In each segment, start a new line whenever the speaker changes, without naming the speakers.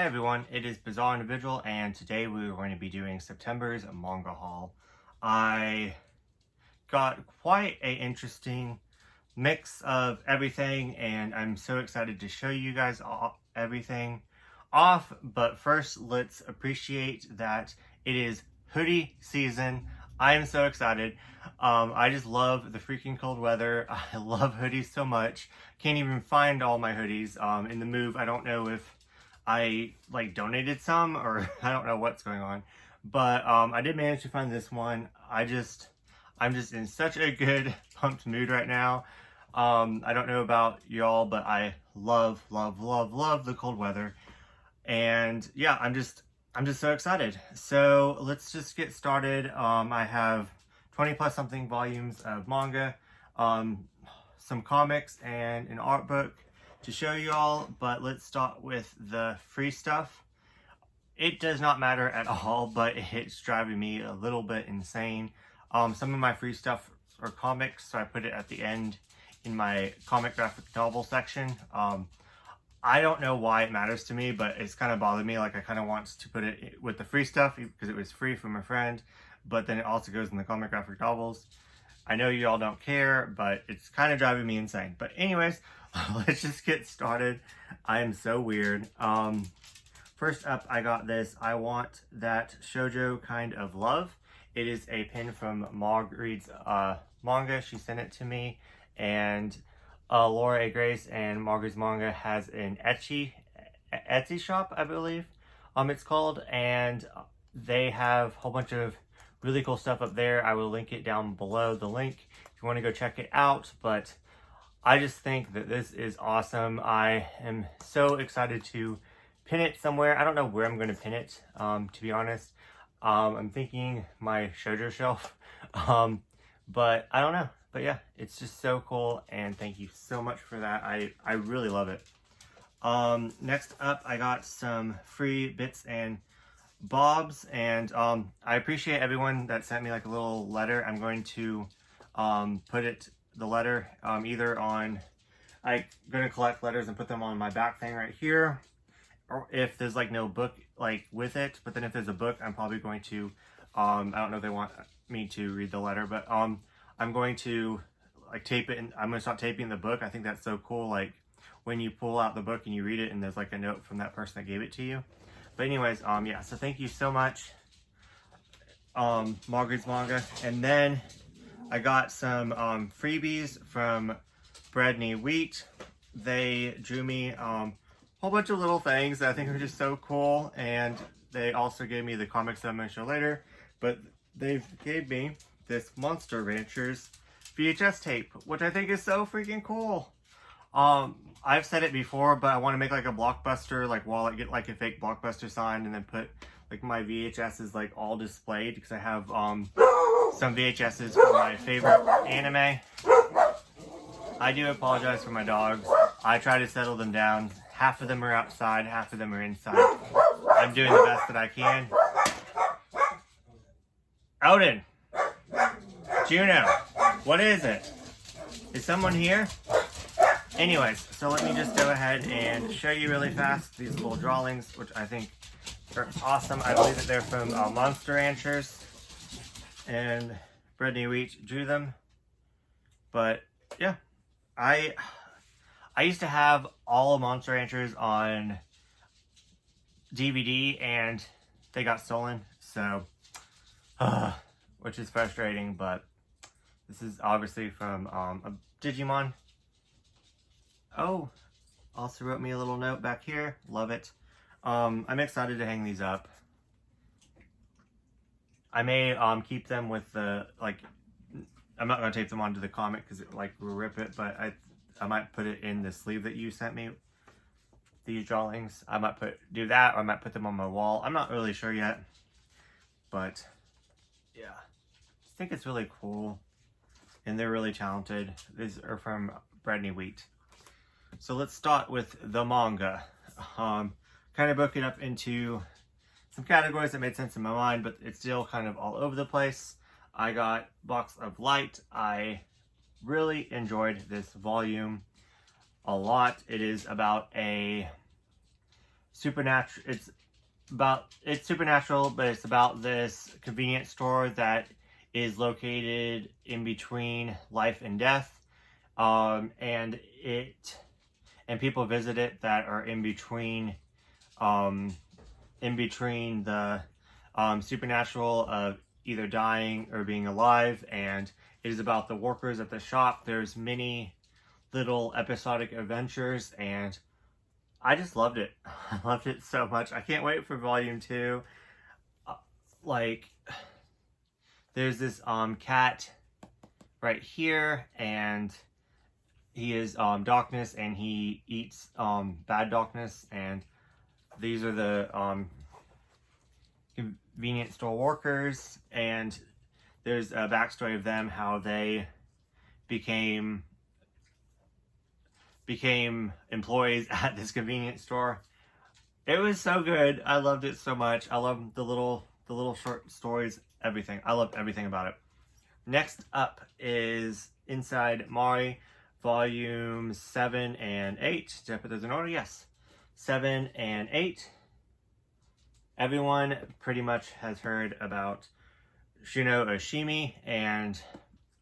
Hi everyone, it is Bizarre Individual, and today we are going to be doing September's manga haul. I got quite an interesting mix of everything, and I'm so excited to show you guys everything off. But first, let's appreciate that it is hoodie season. I am so excited. I just love the freaking cold weather. I love hoodies so much. Can't even find all my hoodies. In the move, I don't know if I donated some or I don't know what's going on, but I did manage to find this one. I'm just in such a good pumped mood right now. I don't know about y'all, but I love the cold weather, and yeah, I'm just so excited. So let's just get started. I have 20 plus something volumes of manga, some comics, and an art book to show you all, but let's start with the free stuff. It does not matter at all, but it's driving me a little bit insane. Some of my free stuff are comics, so I put it at the end in my comic graphic novel section. I don't know why it matters to me, but it's kind of bothered me. Like, I kind of want to put it with the free stuff because it was free from a friend, but then it also goes in the comic graphic novels. I know you all don't care, but it's kind of driving me insane. But anyways, let's just get started. I am so weird. First up, I got this I Want That Shoujo Kind of Love. It is a pin from Marguerite's manga. She sent it to me, and Laura A. Grace and Marguerite's manga has an Etsy shop, I believe it's called, and they have a whole bunch of really cool stuff up there. I will link it down below the link if you want to go check it out. But I just think that this is awesome. I am so excited to pin it somewhere. I don't know where I'm going to pin it, to be honest. I'm thinking my Shoujo shelf, but I don't know. But yeah, it's just so cool, and thank you so much for that. I really love it. Next up, I got some free bits and bobs, and I appreciate everyone that sent me like a little letter. I'm going to put the letter either on, I'm going to collect letters and put them on my back thing right here, or if there's like no book like with it. But then if there's a book, I'm probably going to I don't know if they want me to read the letter, but I'm going to like tape it, and I'm going to start taping the book. I think that's so cool, like when you pull out the book and you read it and there's like a note from that person that gave it to you. But anyways, yeah, so thank you so much, Margaret's Manga. And then I got some freebies from Bread Knee Wheat. They drew me a whole bunch of little things that I think are just so cool, and they also gave me the comics that I'm going to show later. But they gave me this Monster Ranchers VHS tape, which I think is so freaking cool. I've said it before, but I want to make like a Blockbuster like wallet, get like a fake Blockbuster sign, and then put like my VHSs like all displayed, because I have some VHSs from my favorite anime. I do apologize for my dogs. I try to settle them down. Half of them are outside, half of them are inside. I'm doing the best that I can. Odin! Juno! What is it? Is someone here? Anyways, so let me just go ahead and show you really fast these little drawings, which I think are awesome. I believe that they're from Monster Ranchers, and Bread Knee Wheat drew them. But yeah, I used to have all of Monster Ranchers on DVD, and they got stolen, so which is frustrating. But this is obviously from a Digimon. Oh, also wrote me a little note back here. Love it. I'm excited to hang these up. I may keep them with the, like, I'm not going to tape them onto the comic because it like will rip it, but I might put it in the sleeve that you sent me, these drawings. I might do that, or I might put them on my wall. I'm not really sure yet, but yeah, I think it's really cool, and they're really talented. These are from Bread Knee Wheat. So let's start with the manga. Kind of broke it up into some categories that made sense in my mind, but it's still kind of all over the place. I got Box of Light. I really enjoyed this volume a lot. It is about a supernatural. It's supernatural, but it's about this convenience store that is located in between life and death, and people visit it that are in between the supernatural of either dying or being alive, and it is about the workers at the shop. There's many little episodic adventures, and I just loved it. I loved it so much. I can't wait for volume 2. Like, there's this cat right here, and he is darkness, and he eats bad darkness, and these are the convenience store workers, and there's a backstory of them, how they became employees at this convenience store. It was so good. I loved it so much. I love the little short stories, everything. I loved everything about it. Next up is Inside Mari, volume 7 and 8. Did I put those in order? Yes. 7 and 8. Everyone pretty much has heard about Junooshimi, and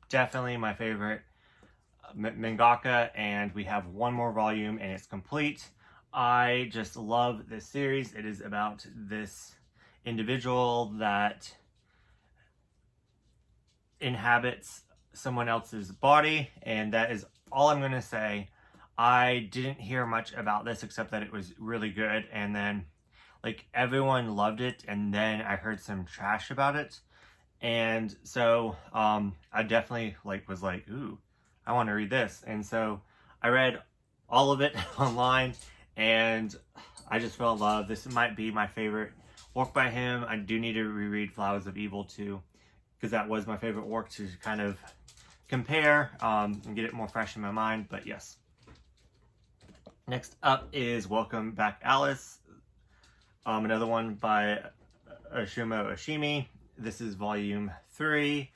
definitely my favorite mangaka, and we have one more volume and it's complete. I just love this series. It is about this individual that inhabits someone else's body, and that is all I'm going to say. I didn't hear much about this except that it was really good, and then like everyone loved it, and then I heard some trash about it, and so I definitely was like, ooh, I want to read this. And so I read all of it online, and I just fell in love. This might be my favorite work by him. I do need to reread Flowers of Evil too, because that was my favorite work, to kind of compare and get it more fresh in my mind. But yes. Next up is Welcome Back, Alice. Another one by Junooshimi. This is volume 3.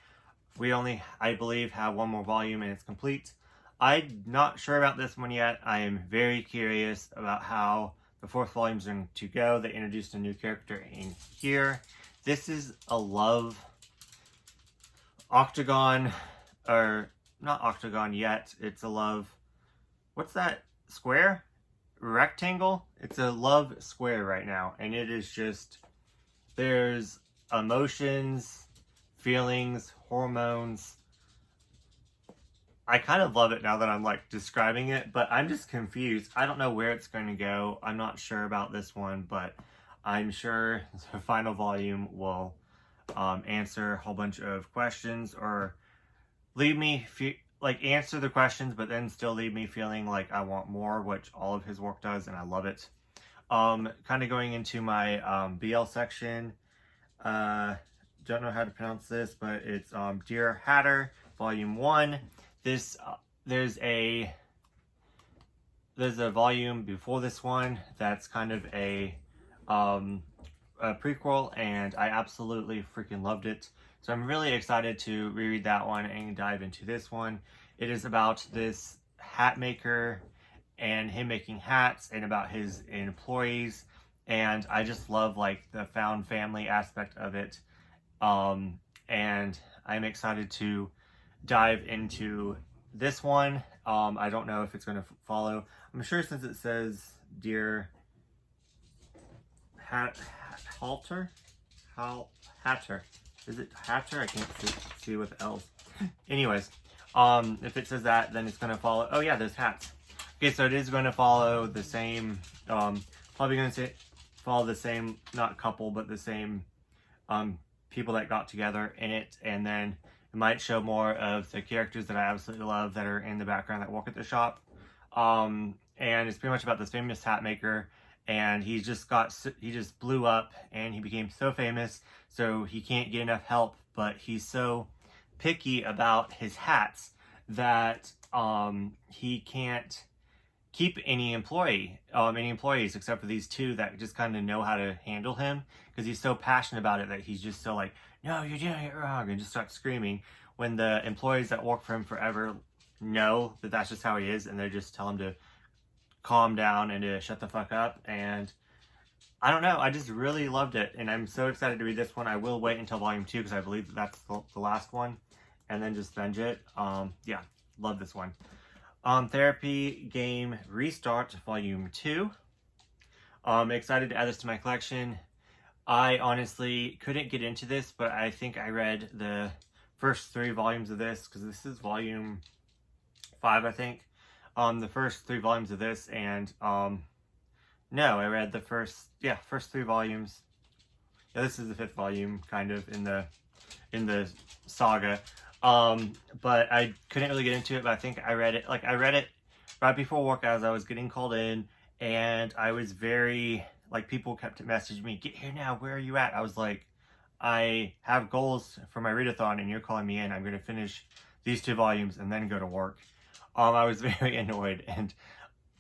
We only, I believe, have one more volume and it's complete. I'm not sure about this one yet. I am very curious about how the 4th volume is going to go. They introduced a new character in here. This is a love octagon, or not octagon yet. It's a love, what's that? Square? Rectangle? It's a love square right now, and it is just, there's emotions, feelings, hormones. I kind of love it now that I'm describing it, but I'm just confused. I don't know where it's going to go. I'm not sure about this one, but I'm sure the final volume will answer a whole bunch of questions, or leave me answer the questions, but then still leave me feeling like I want more, which all of his work does, and I love it. Kind of going into my BL section. Don't know how to pronounce this, but it's Dear Hatter, Volume 1. This there's a volume before this one that's kind of a prequel, and I absolutely freaking loved it. So I'm really excited to reread that one and dive into this one. It is about this hat maker and him making hats, and about his employees, and I just love the found family aspect of it. And I'm excited to dive into this one. I don't know if it's going to follow. I'm sure, since it says Dear Hatter. Is it Hatter? I can't see with L's. Anyways, if it says that, then it's going to follow. Oh yeah, there's hats. Okay, so it is going to follow the same, probably going to follow the same, not couple, but the same people that got together in it. And then it might show more of the characters that I absolutely love that are in the background that work at the shop. And it's pretty much about this famous hat maker, and he just blew up, and he became so famous, so he can't get enough help, but he's so picky about his hats that he can't keep any employees except for these 2 that just kind of know how to handle him, because he's so passionate about it that he's just so no, you're doing it wrong, and just starts screaming when the employees that work for him forever know that that's just how he is, and they just tell him to calm down and to shut the fuck up. And I don't know, I just really loved it, and I'm so excited to read this one. I will wait until volume 2 because I believe that that's the last one, and then just binge it. Yeah, love this one. Therapy Game Restart Volume 2. Excited to add this to my collection. I honestly couldn't get into this, but I think I read the first 3 volumes of this, because this is volume 5, I think. The first 3 volumes of this, and no, I read the first 3 volumes. Yeah, this is the 5th volume, kind of, in the saga. But I couldn't really get into it, but I think I read it right before work as I was getting called in, and I was very, like, people kept messaging me, "Get here now, where are you at?" I was like, I have goals for my readathon, and you're calling me in. I'm going to finish these 2 volumes and then go to work. I was very annoyed, and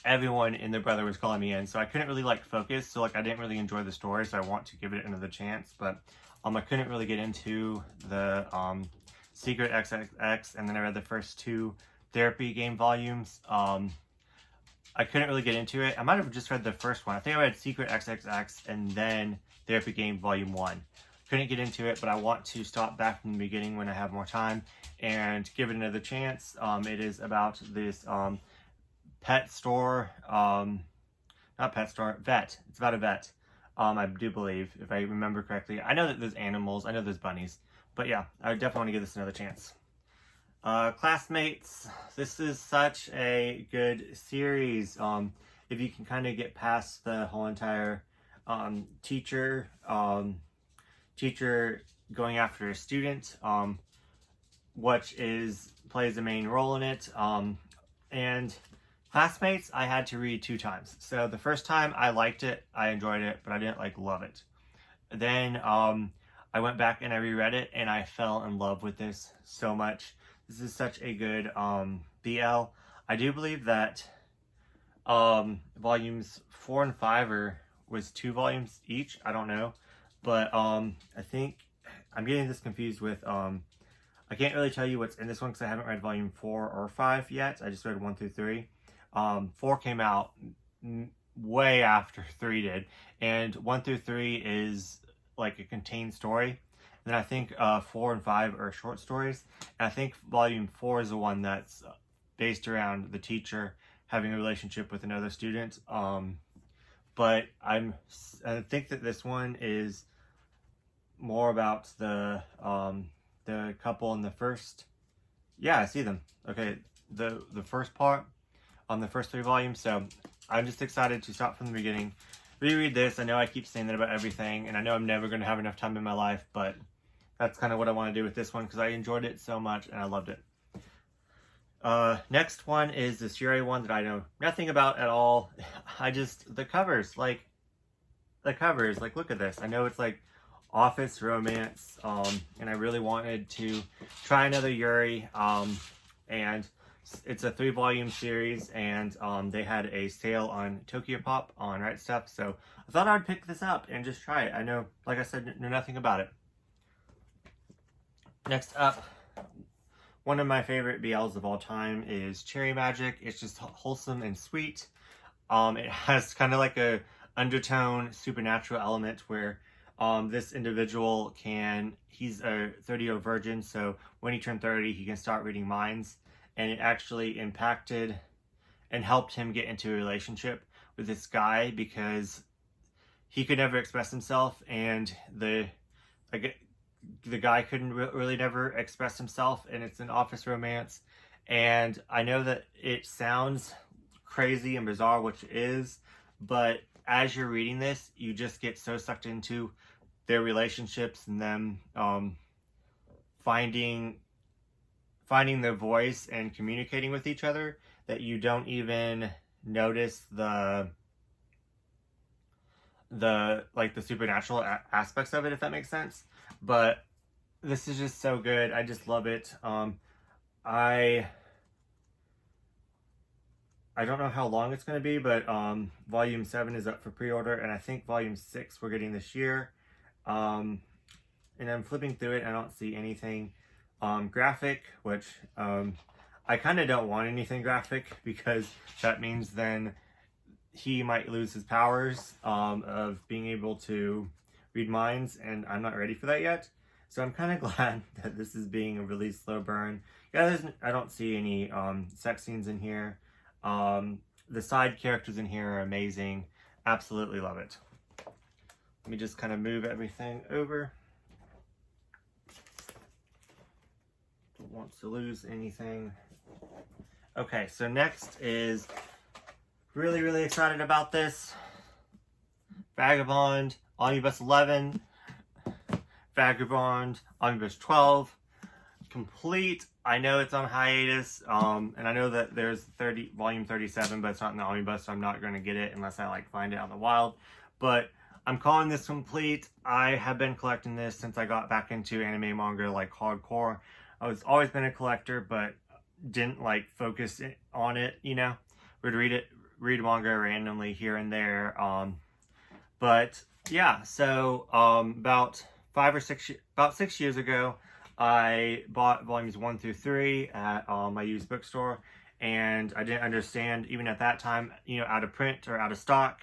everyone and their brother was calling me in, so I couldn't really, like, focus, so, like, I didn't really enjoy the story, so I want to give it another chance, but, I couldn't really get into the, Secret XXX, and then I read the first 2 Therapy Game volumes. I couldn't really get into it. I might have just read the first one. I think I read Secret XXX and then Therapy Game Volume 1. Couldn't get into it, but I want to start back from the beginning when I have more time and give it another chance. It is about this pet store, not pet store, vet. It's about a vet, I do believe, if I remember correctly. I know that there's animals, I know there's bunnies, but yeah, I definitely want to give this another chance. Classmates, this is such a good series. If you can kind of get past the whole entire teacher going after a student, which plays a main role in it. And Classmates, I had to read 2 times. So the first time I liked it, I enjoyed it, but I didn't love it. Then I went back and I reread it, and I fell in love with this so much. This is such a good BL. I do believe that volumes 4 and 5 was 2 volumes each. I don't know, but I think I'm getting this confused with I can't really tell you what's in this one because I haven't read volume 4 or 5 yet. I just read 1 through 3. 4 came out way after 3 did, and 1 through 3 is like a contained story. Then I think 4 and 5 are short stories, and I think volume 4 is the one that's based around the teacher having a relationship with another student. But I think that this one is more about the couple in the first. Yeah, I see them. Okay, the first part on the first 3 volumes. So I'm just excited to start from the beginning, reread this. I know I keep saying that about everything, and I know I'm never going to have enough time in my life, but that's kind of what I want to do with this one because I enjoyed it so much and I loved it. Next one is this Yuri one that I know nothing about at all. The covers, look at this. I know it's like office romance, and I really wanted to try another Yuri, and it's a 3-volume series, and they had a sale on Tokyo Pop on Right Stuff, so I thought I'd pick this up and just try it. I know, like I said, know nothing about it. Next up, one of my favorite BLs of all time is Cherry Magic. It's just wholesome and sweet. It has kind of like a undertone supernatural element where this individual he's a 30-year virgin, so when he turned 30, he can start reading minds, and it actually impacted and helped him get into a relationship with this guy because he could never express himself, and the guy couldn't really never express himself, and it's an office romance. And I know that it sounds crazy and bizarre, which it is, but as you're reading this, you just get so sucked into their relationships and them finding their voice and communicating with each other that you don't even notice the supernatural aspects of it, if that makes sense. But this is just so good. I just love it. I don't know how long it's going to be, but volume 7 is up for pre-order, and I think volume 6 we're getting this year. And I'm flipping through it, and I don't see anything graphic, which I kind of don't want anything graphic because that means then he might lose his powers of being able to read minds, and I'm not ready for that yet. So I'm kind of glad that this is being a really slow burn. Yeah, I don't see any sex scenes in here. The side characters in here are amazing. Absolutely love it. Let me just kind of move everything over. Don't want to lose anything. Okay, so next is really excited about this. Vagabond, Omnibus 11, Vagabond, Omnibus 12, complete. I know it's on hiatus, and I know that there's volume 37, but it's not in the Omnibus, so I'm not going to get it unless I like find it out in the wild. But I'm calling this complete. I have been collecting this since I got back into anime manga like hardcore. I was always been a collector, but didn't like focus on it, you know. Would read manga randomly here and there. But yeah, so about 6 years ago, I bought volumes 1 through 3 at my used bookstore, and I didn't understand even at that time, you know, out of print or out of stock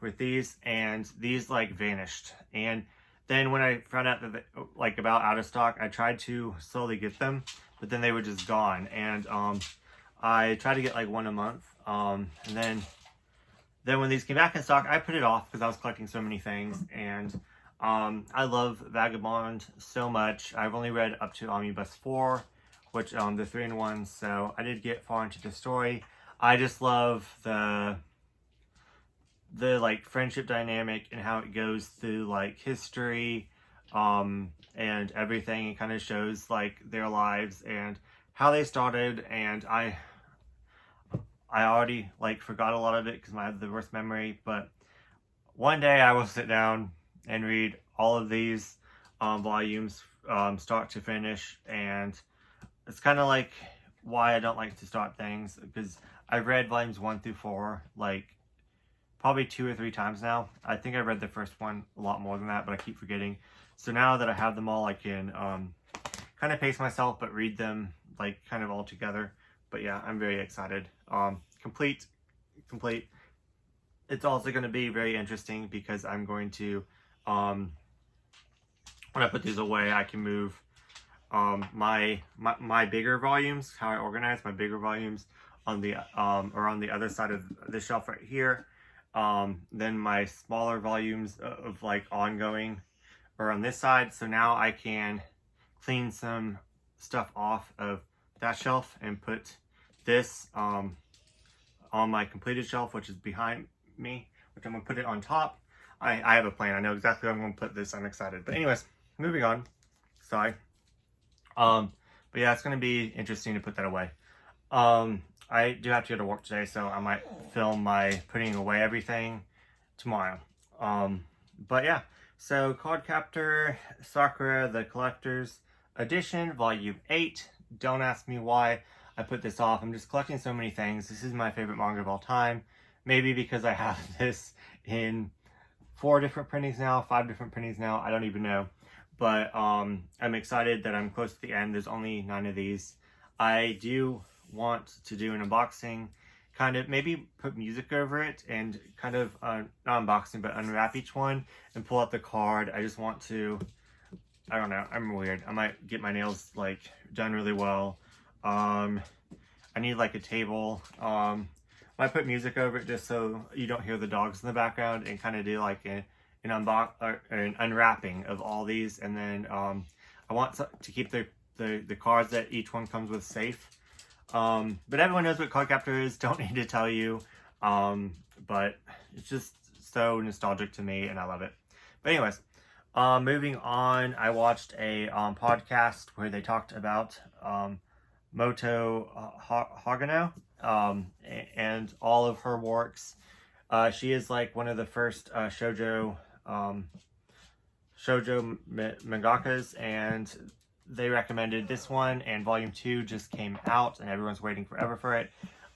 with these, and these like vanished. And then when I found out that like about out of stock, I tried to slowly get them, but then they were just gone. And I tried to get like one a month, and then when these came back in stock, I put it off because I was collecting so many things. And I love Vagabond so much. I've only read up to Omnibus 4, which the 3-in-1, so I did get far into the story. I just love the like friendship dynamic and how it goes through like history and everything. It kind of shows like their lives and how they started, and I already like forgot a lot of it because I have the worst memory, but one day I will sit down and read all of these volumes start to finish. And it's kind of like why I don't like to start things, because I've read volumes 1 through 4 like probably 2 or 3 times now. I think I read the first one a lot more than that, but I keep forgetting. So now that I have them all, I can kind of pace myself but read them like kind of all together. But yeah, I'm very excited. Complete. It's also going to be very interesting because I'm going to when I put these away, I can move my bigger volumes, how I organize my bigger volumes on the or on the other side of the shelf right here. Then my smaller volumes of like ongoing are on this side. So now I can clean some stuff off of that shelf and put this on my completed shelf, which is behind me, which I'm gonna put it on top. I have a plan. I know exactly where I'm gonna put this. I'm excited. But anyways, moving on. Sorry. But yeah, it's gonna be interesting to put that away. I do have to go to work today, so I might film my putting away everything tomorrow. But yeah, so Cardcaptor Sakura the Collector's Edition, Volume 8. Don't ask me why I put this off. I'm just collecting so many things. This is my favorite manga of all time. Maybe because I have this in 4 different printings now, 5 different printings now. I don't even know. But I'm excited that I'm close to the end. There's only 9 of these. I do want to do an unboxing, kind of maybe put music over it and kind of not unboxing but unwrap each one and pull out the card. I just want to, I don't know, I'm weird. I might get my nails like done really well. I need like a table. I put music over it just so you don't hear the dogs in the background, and kind of do like an unwrapping of all these. And then I want to keep the cards that each one comes with safe. But everyone knows what Cardcaptor is. Don't need to tell you. But it's just so nostalgic to me, and I love it. But anyways, moving on, I watched a podcast where they talked about Moto Hagano and all of her works. She is like one of the first shoujo mangakas, and they recommended this one, and volume 2 just came out and everyone's waiting forever for it.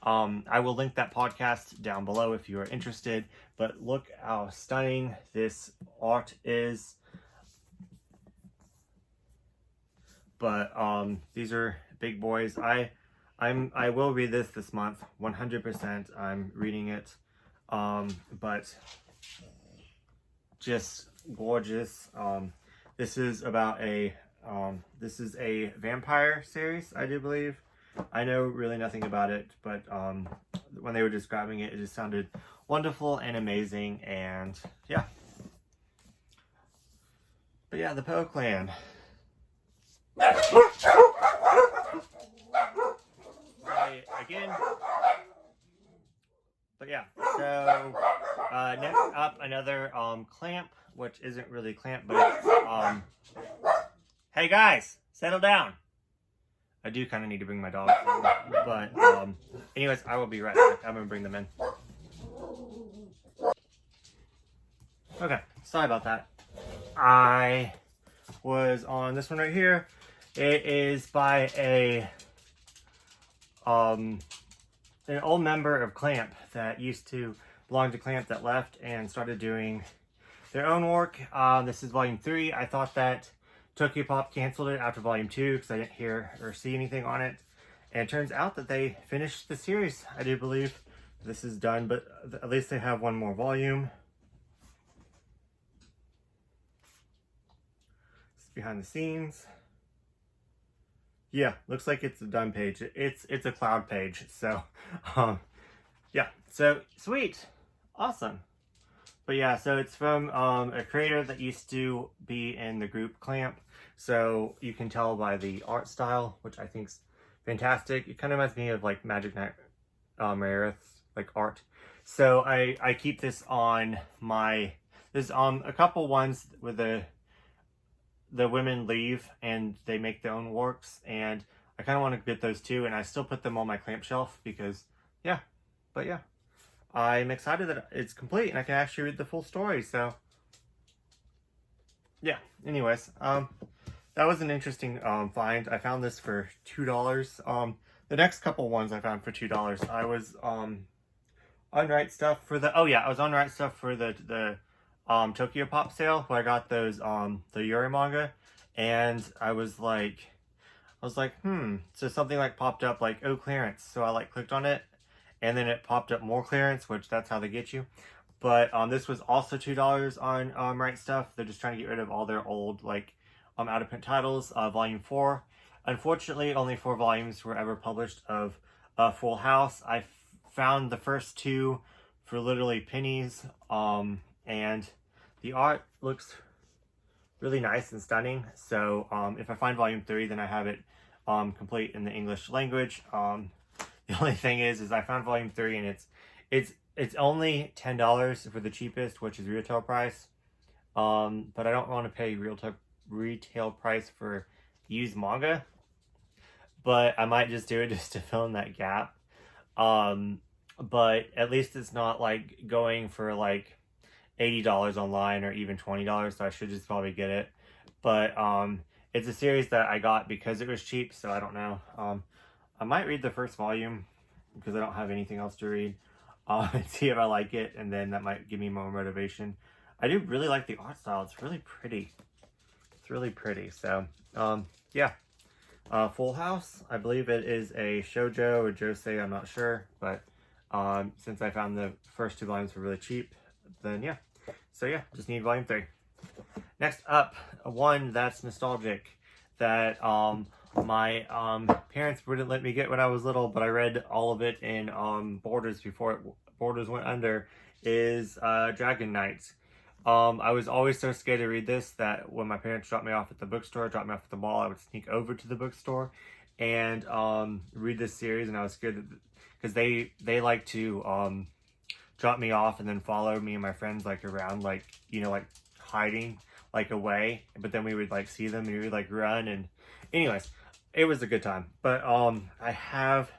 I will link that podcast down below if you are interested, but look how stunning this art is. But these are big boys. I will read this month, 100%. I'm reading it but just gorgeous. This is about a vampire series, I do believe. I know really nothing about it, but when they were describing it, it just sounded wonderful and amazing, and yeah. But yeah, the Poe Clan. Again. But yeah, so next up, another clamp, which isn't really clamp, but hey guys, settle down. I do kind of need to bring my dog, but anyways, I will be right back. I'm gonna bring them in. Okay, sorry about that. I was on this one right here. It is by an old member of Clamp that used to belong to Clamp that left and started doing their own work. This is volume 3. I thought that Tokyo Pop canceled it after volume 2 because I didn't hear or see anything on it. And it turns out that they finished the series. I do believe this is done, but at least they have one more volume. It's behind the scenes. Yeah, looks like it's a done page. It's a cloud page. So, yeah. So sweet, awesome. But yeah, so it's from a creator that used to be in the group Clamp. So you can tell by the art style, which I think's fantastic. It kind of reminds me of like Magic Knight Meredith, like art. So I keep this on my. There's a couple ones with the women leave and they make their own works, and I kind of want to get those too, and I still put them on my Clamp shelf because yeah. But yeah, I'm excited that it's complete and I can actually read the full story. So yeah, anyways, that was an interesting find. I found this for $2. The next couple ones I found for $2. I was on Right Stuff for the I was on Right Stuff for the Tokyo Pop sale where I got those the Yuri manga, and I was like so something like popped up like, oh, clearance. So I like clicked on it, and then it popped up more clearance, which that's how they get you. But this was also $2 on Right Stuff. They're just trying to get rid of all their old like out of print titles. Volume 4. Unfortunately, only 4 volumes were ever published of Full House. I found the first 2 for literally pennies. And the art looks really nice and stunning. So if I find volume 3, then I have it complete in the English language. The only thing is I found volume 3 and it's only $10 for the cheapest, which is retail price. But I don't want to pay retail price for used manga. But I might just do it just to fill in that gap. But at least it's not like going for like $80 online or even $20, so I should just probably get it. But it's a series that I got because it was cheap, so I don't know. I might read the first volume because I don't have anything else to read and see if I like it, and then that might give me more motivation. I do really like the art style. It's really pretty. It's really pretty. So yeah, Full House. I believe it is a shoujo or josei. I'm not sure, but since I found the first 2 volumes were really cheap, then yeah. So yeah, just need volume 3. Next up, one that's nostalgic that my parents wouldn't let me get when I was little, but I read all of it in Borders before Borders went under, is Dragon Knights. I was always so scared to read this that when my parents dropped me off at the bookstore, dropped me off at the mall, I would sneak over to the bookstore and read this series, and I was scared because they like to drop me off and then follow me and my friends like around, like, you know, like hiding like away, but then we would like see them and we would like run, and anyways, it was a good time. But I have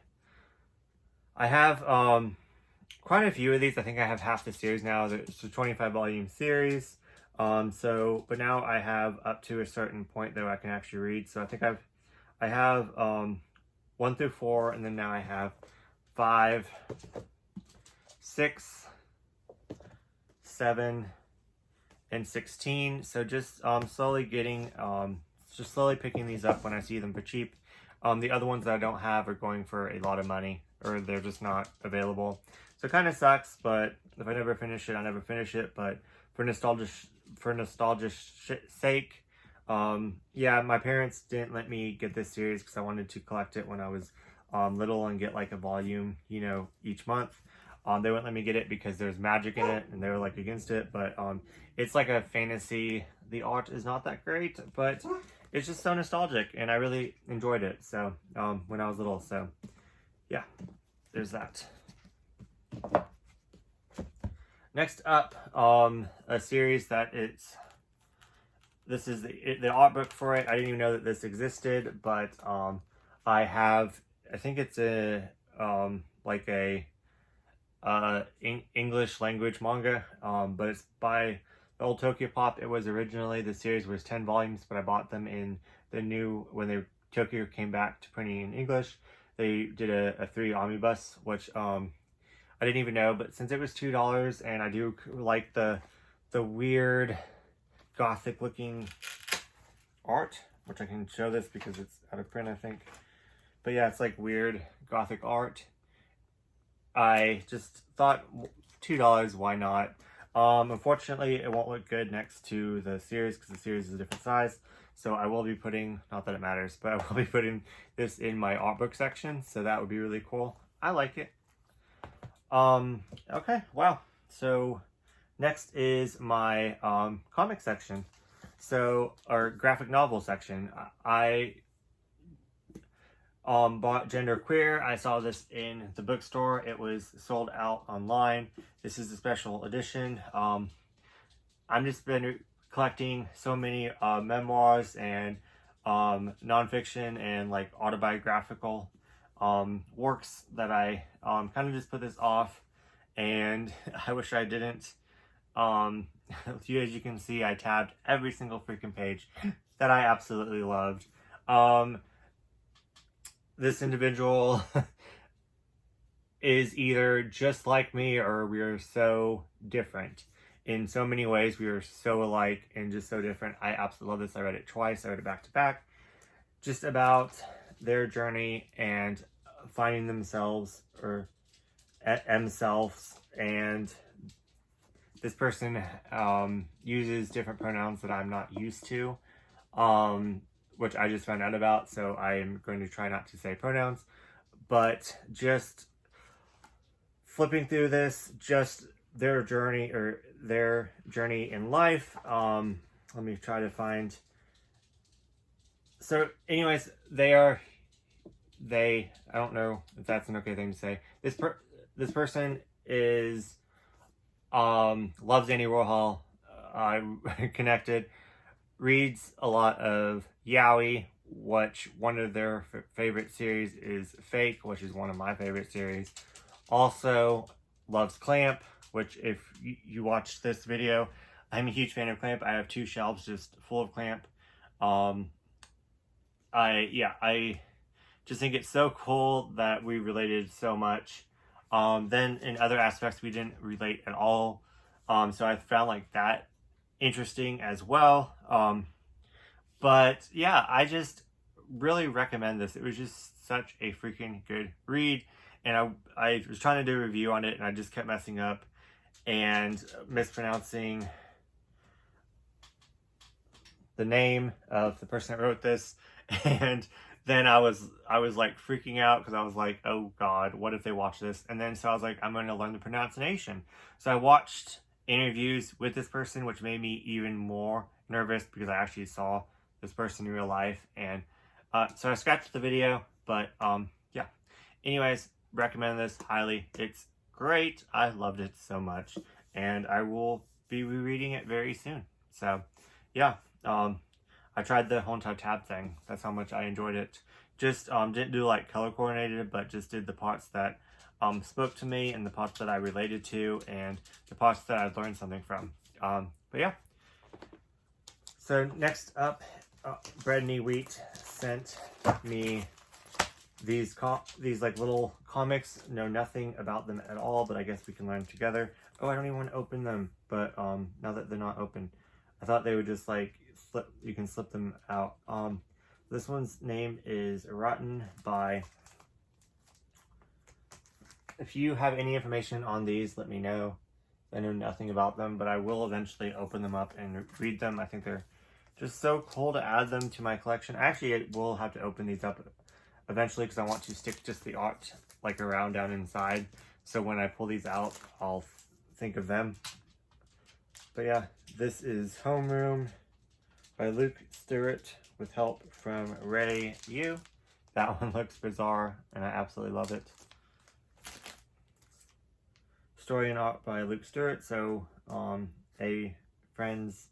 quite a few of these. I think I have half the series now. It's a 25 volume series. But now I have up to a certain point that I can actually read. So I think I have 1 through 4, and then now I have 5, 6, 7, and 16. So just slowly getting, just slowly picking these up when I see them for cheap. The other ones that I don't have are going for a lot of money, or they're just not available. So it kind of sucks, but if I never finish it, I never finish it. But for nostalgia's sake, yeah, my parents didn't let me get this series because I wanted to collect it when I was little and get like a volume, you know, each month. They wouldn't let me get it because there's magic in it, and they were like against it. But it's like a fantasy. The art is not that great, but it's just so nostalgic, and I really enjoyed it. So when I was little, so yeah, there's that. Next up, a series that this is the art book for it. I didn't even know that this existed, but I think it's a like a English language manga, but it's by the old Tokyo Pop. It was originally, the series was 10 volumes, but I bought them in the new, when Tokyo came back to printing in English, they did a 3 omnibus, which I didn't even know, but since it was $2, and I do like the weird gothic looking art, which I can show this because it's out of print, I think. But yeah, it's like weird gothic art. I just thought $2, why not? Unfortunately, it won't look good next to the series because the series is a different size. So I will be putting, not that it matters, but I will be putting this in my art book section. So that would be really cool. I like it. Okay, wow. So next is my comic section. So, our graphic novel section. I bought Gender Queer. I saw this in the bookstore. It was sold out online. This is a special edition. I'm just been collecting so many memoirs and nonfiction and like autobiographical works that I kind of just put this off, and I wish I didn't. As you can see, I tabbed every single freaking page that I absolutely loved. This individual is either just like me, or we are so different. In so many ways, we are so alike and just so different. I absolutely love this. I read it twice. I read it back to back. Just about their journey and finding themselves, or themselves. And this person uses different pronouns that I'm not used to, which I just found out about. So I am going to try not to say pronouns. But just flipping through this, just their journey, or their journey in life. Let me try to find. So anyways, I don't know if that's an okay thing to say. This person is loves Andy Warhol, connected, reads a lot of yaoi, which one of their favorite series is Fake, which is one of my favorite series. Also loves Clamp, which if you watch this video, I'm a huge fan of Clamp. I have 2 shelves just full of Clamp. I just think it's so cool that we related so much. Then in other aspects, we didn't relate at all. So I found like that interesting as well. But yeah, I just really recommend this. It was just such a freaking good read. And I was trying to do a review on it, and I just kept messing up and mispronouncing the name of the person that wrote this. And then I was like freaking out because I was like, oh God, what if they watch this? And then so I was like, I'm going to learn the pronunciation. So I watched interviews with this person, which made me even more nervous because I actually saw this person in real life. And so I scratched the video, but yeah. Anyways, recommend this highly. It's great. I loved it so much, and I will be rereading it very soon. So yeah, I tried the whole entire tab thing. That's how much I enjoyed it. Just didn't do like color coordinated, but just did the parts that spoke to me, and the parts that I related to, and the parts that I learned something from. But yeah. So next up, Bread Wheat sent me these like little comics. Know nothing about them at all, but I guess we can learn together. Oh, I don't even want to open them, but now that they're not open, I thought they would just like slip. You can slip them out. This one's name is Rotten by. if you have any information on these, let me know. I know nothing about them, but I will eventually open them up and read them. I think they're just so cool to add them to my collection. Actually, I will have to open these up eventually because I want to stick just the art like around down inside. So when I pull these out, I'll think of them. But yeah, this is Homeroom by Luke Stewart with help from Ray Yu. That one looks bizarre and I absolutely love it. Story and art by Luke Stewart. So a friend's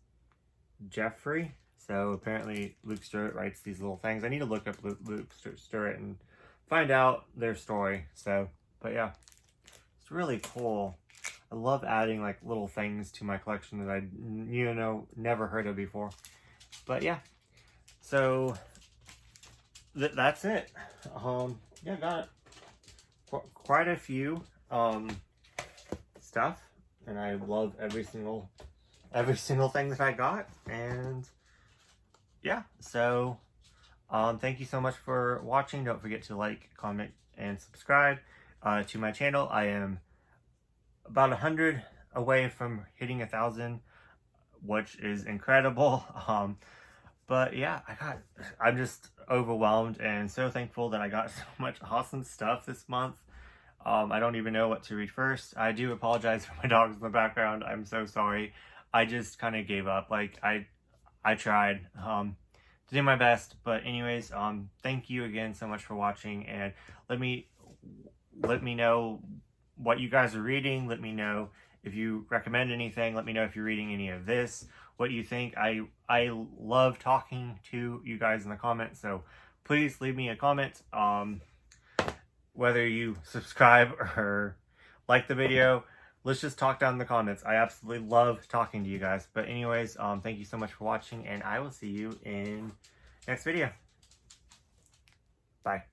Jeffrey. So apparently Luke Stewart writes these little things. I need to look up Luke Stewart and find out their story. So, but yeah, it's really cool. I love adding like little things to my collection that I, never heard of before. But yeah, so that's it. Yeah, got quite a few stuff, and I love every single thing that I got. And yeah, so thank you so much for watching. Don't forget to like, comment, and subscribe to my channel. I am about 100 away from hitting 1,000, which is incredible. But yeah, I'm just overwhelmed and so thankful that I got so much awesome stuff this month. I don't even know what to read first. I do apologize for my dogs in the background. I'm so sorry. I just kind of gave up. Like I tried to do my best, but anyways, thank you again so much for watching, and let me know what you guys are reading. Let me know if you recommend anything. Let me know if you're reading any of this, what you think. I love talking to you guys in the comments, so please leave me a comment. Whether you subscribe or like the video, let's just talk down in the comments. I absolutely love talking to you guys. But anyways, thank you so much for watching, and I will see you in next video. Bye.